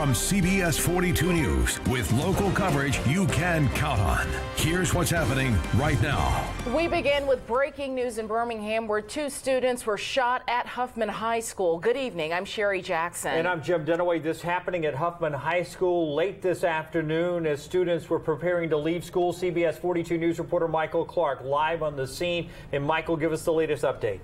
from CBS 42 News with local coverage you can count on. Here's what's happening right now. We begin with breaking news in Birmingham where 2 students were shot at Huffman High School. Good evening. I'm Sherry Jackson. And I'm Jim Dunaway. This happening at Huffman High School late this afternoon as students were preparing to leave school. CBS 42 News reporter Michael Clark live on the scene. And Michael, give us the latest update.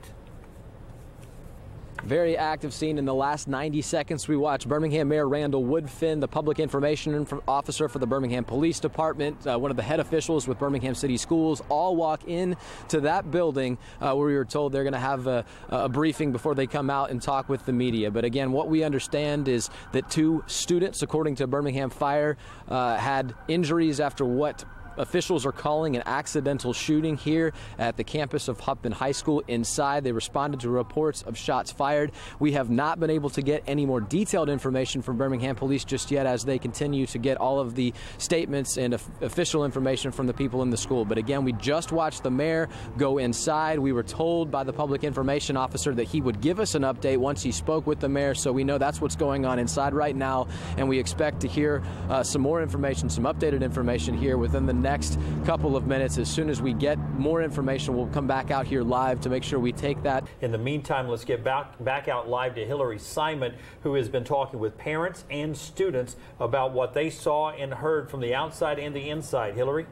Very active scene in the last 90 seconds. We watched Birmingham Mayor Randall Woodfin, the public information officer for the Birmingham Police Department, one of the head officials with Birmingham City Schools, all walk in to that building where we were told they're going to have a briefing before they come out and talk with the media. But again, what we understand is that 2 students, according to Birmingham Fire, had injuries after what officials are calling an accidental shooting here at the campus of Huffman High School. Inside, they responded to reports of shots fired. We have not been able to get any more detailed information from Birmingham Police just yet as they continue to get all of the statements and official information from the people in the school. But again, we just watched the mayor go inside. We were told by the public information officer that he would give us an update once he spoke with the mayor, so we know that's what's going on inside right now, and we expect to hear some more information, some updated information here within the next couple of minutes. As soon as we get more information, we'll come back out here live to make sure we take that. In the meantime, let's get back out live to Hillary Simon, who has been talking with parents and students about what they saw and heard from the outside and the inside. Hillary?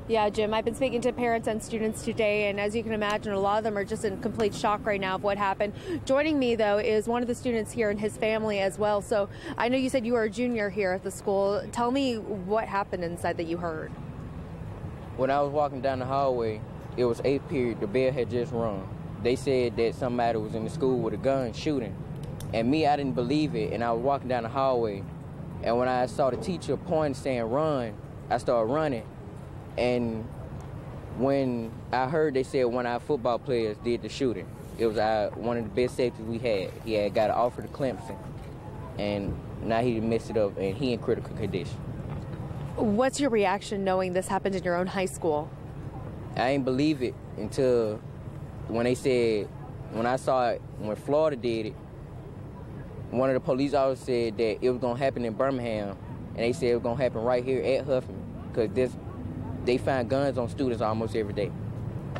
Yeah, Jim, I've been speaking to parents and students today, and as you can imagine, a lot of them are just in complete shock right now of what happened. Joining me, though, is one of the students here and his family as well. So I know you said you were a junior here at the school. Tell me what happened inside that you heard. When I was walking down the hallway, it was 8th period. The bell had just rung. They said that somebody was in the school with a gun shooting. And me, I didn't believe it, and I was walking down the hallway. And when I saw the teacher pointing saying run, I started running. And when I heard they said one of our football players did the shooting, it was one of the best safeties we had. He had got an offer to Clemson, and now he messed it up, and he in critical condition. What's your reaction knowing this happened in your own high school? I ain't believe it until when they said, when I saw it, when Florida did it, one of the police officers said that it was going to happen in Birmingham, and they said it was going to happen right here at Huffman, because they find guns on students almost every day.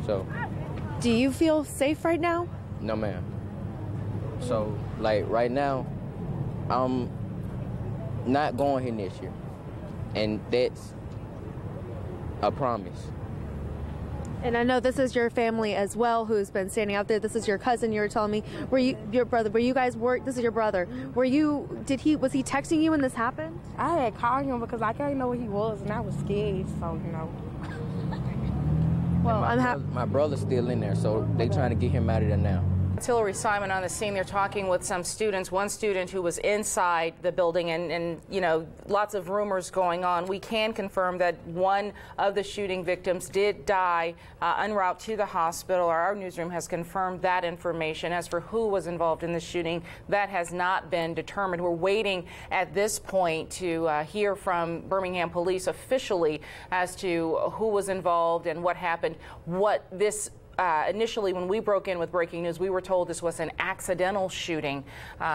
So. Do you feel safe right now? No, ma'am. So, like, right now, I'm not going here next year. And that's a promise. And I know this is your family as well who's been standing out there. This is your cousin, you were telling me. Were you, your brother, were you guys work? This is your brother. Was he texting you when this happened? I had called him because I didn't know where he was and I was scared, so, you know. Well, my brother's still in there, so they trying to get him out of there now. It's Hillary Simon on the scene. They're talking with some students. One student who was inside the building, and you know, lots of rumors going on. We can confirm that one of the shooting victims did die en route to the hospital. Our newsroom has confirmed that information. As for who was involved in the shooting, that has not been determined. We're waiting at this point to hear from Birmingham Police officially as to who was involved and what happened. Initially, when we broke in with breaking news, we were told this was an accidental shooting.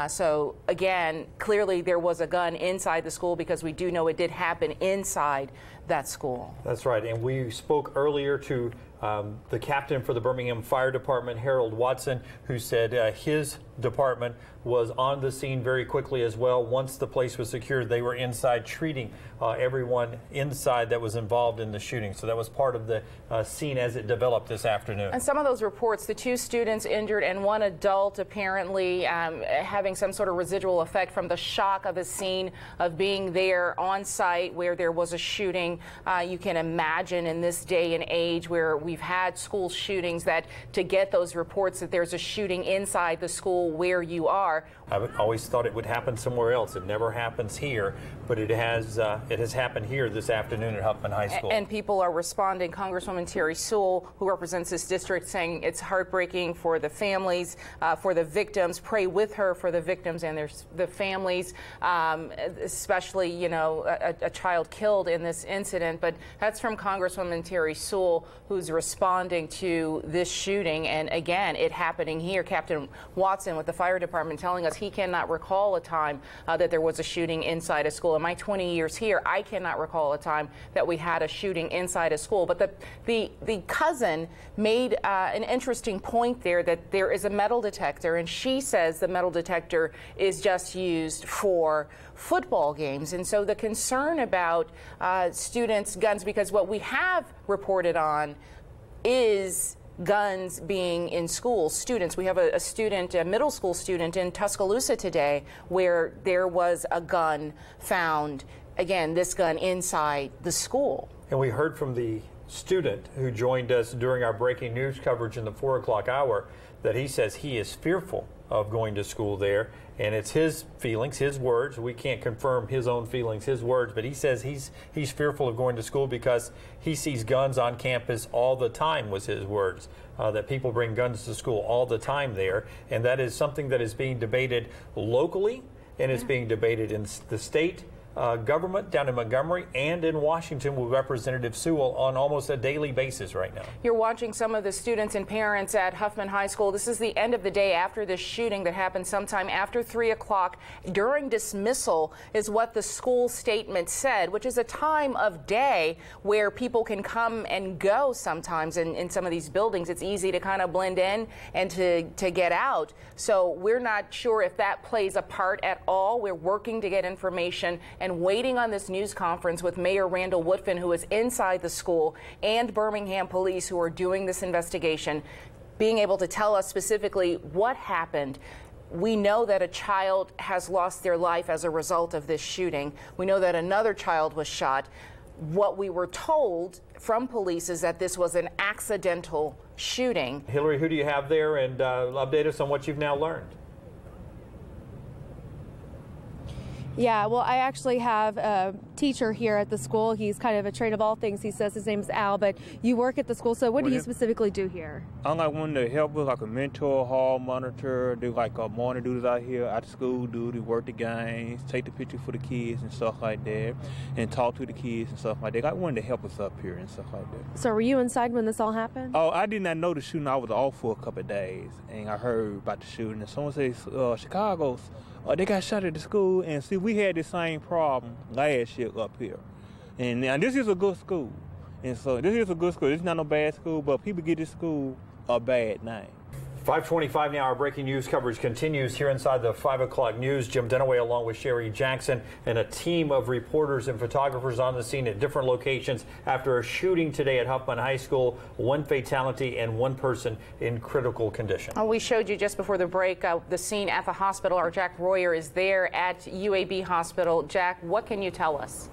So, again, clearly there was a gun inside the school because we do know it did happen inside that school. That's right. And we spoke earlier to the captain for the Birmingham Fire Department, Harold Watson, who said his department was on the scene very quickly as well. Once the place was secured, they were inside treating everyone inside that was involved in the shooting. So that was part of the scene as it developed this afternoon. And some of those reports, the 2 students injured and 1 adult apparently having some sort of residual effect from the shock of the scene of being there on site where there was a shooting. You can imagine in this day and age where we've had school shootings that to get those reports that there's a shooting inside the school where you are. I always thought it would happen somewhere else. It never happens here, but it has happened here this afternoon at Huffman High School. And people are responding. Congresswoman Terry Sewell, who represents this district, saying it's heartbreaking for the families, for the victims. Pray with her for the victims and the families, especially, you know, a child killed in this incident. But that's from Congresswoman Terry Sewell, who's responding to this shooting. And again, it happening here. Captain Watson Watson with the fire department telling us he cannot recall a time that there was a shooting inside a school. In my 20 years here, I cannot recall a time that we had a shooting inside a school. But the cousin made an interesting point there, that there is a metal detector, and she says the metal detector is just used for football games. And so the concern about students' guns, because what we have reported on is guns being in schools. Students, we have a student, a middle school student in Tuscaloosa today, where there was a gun found, again, this gun inside the school. And we heard from the student who joined us during our breaking news coverage in the 4 o'clock hour that he says he is fearful of going to school there, and it's his feelings, his words. We can't confirm his own feelings, his words, but he says he's fearful of going to school because he sees guns on campus all the time, was his words, that people bring guns to school all the time there, and that is something that is being debated locally, and it's being debated in the state government down in Montgomery and in Washington with Representative Sewell on almost a daily basis right now. You're watching some of the students and parents at Huffman High School. This is the end of the day after this shooting that happened sometime after 3 o'clock during dismissal, is what the school statement said, which is a time of day where people can come and go sometimes in some of these buildings. It's easy to kind of blend in and to get out. So we're not sure if that plays a part at all. We're working to get information and waiting on this news conference with Mayor Randall Woodfin, who is inside the school, and Birmingham police who are doing this investigation, being able to tell us specifically what happened. We know that a child has lost their life as a result of this shooting. We know that another child was shot. What we were told from police is that this was an accidental shooting. Hillary, who do you have there, and update us on what you've now learned? Yeah, well, I actually have a teacher here at the school. He's kind of a trade of all things. He says his name's Al, but you work at the school, so what do you specifically do here? I'm like one to help with like a mentor, hall monitor, do like morning duties out here, after school duty, work the games, take the picture for the kids and stuff like that, and talk to the kids and stuff like that. I wanted to help us up here and stuff like that. So were you inside when this all happened? Oh, I did not know the shooting. I was off for a couple of days, and I heard about the shooting, and someone says Chicago's. They got shot at the school, and see, we had the same problem last year up here. And this is a good school. And so this is a good school. It's not no bad school, but people get this school a bad name. 5:25 now, our breaking news coverage continues here inside the 5 o'clock news. Jim Dunaway along with Sherry Jackson and a team of reporters and photographers on the scene at different locations after a shooting today at Huffman High School. 1 fatality and 1 person in critical condition. We showed you just before the break the scene at the hospital. Our Jack Royer is there at UAB Hospital. Jack, what can you tell us?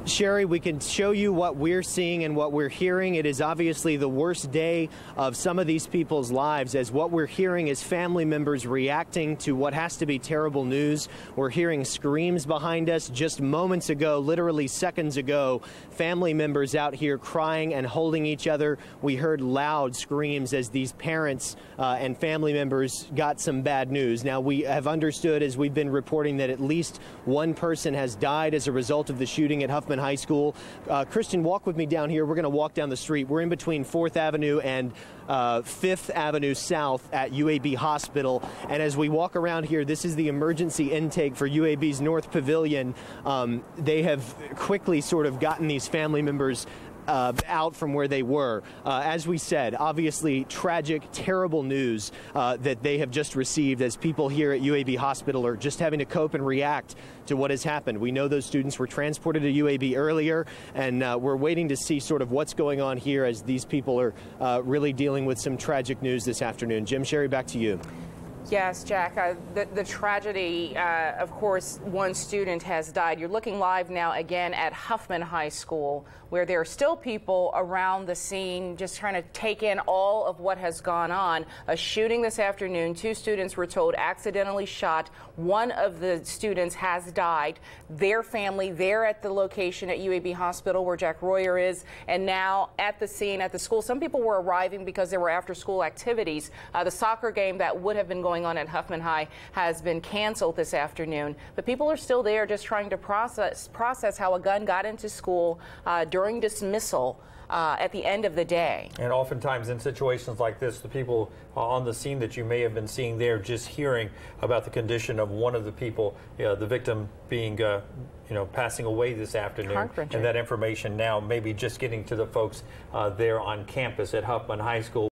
Sherry, we can show you what we're seeing and what we're hearing. It is obviously the worst day of some of these people's lives, as what we're hearing is family members reacting to what has to be terrible news. We're hearing screams behind us. Just moments ago, literally seconds ago, family members out here crying and holding each other. We heard loud screams as these parents and family members got some bad news. Now, we have understood, as we've been reporting, that at least 1 person has died as a result of the shooting at Huffman High School. Christian, walk with me down here. We're going to walk down the street. We're in between 4th Avenue and 5th Avenue South at UAB Hospital. And as we walk around here, this is the emergency intake for UAB's North Pavilion. They have quickly sort of gotten these family members out from where they were. As we said, obviously tragic, terrible news that they have just received, as people here at UAB Hospital are just having to cope and react to what has happened. We know those students were transported to UAB earlier, and we're waiting to see sort of what's going on here as these people are really dealing with some tragic news this afternoon. Jim, Sherry, back to you. Yes, Jack, the tragedy, of course, 1 student has died. You're looking live now again at Huffman High School, where there are still people around the scene just trying to take in all of what has gone on. A shooting this afternoon. 2 students were told accidentally shot. 1 of the students has died. Their family, they're at the location at UAB Hospital where Jack Royer is, and now at the scene at the school. Some people were arriving because there were after-school activities. The soccer game that would have been going on at Huffman High has been canceled this afternoon, but people are still there just trying to process how a gun got into school during dismissal at the end of the day. And oftentimes in situations like this, the people on the scene that you may have been seeing there, just hearing about the condition of one of the people, the victim being, passing away this afternoon, and that information now maybe just getting to the folks there on campus at Huffman High School.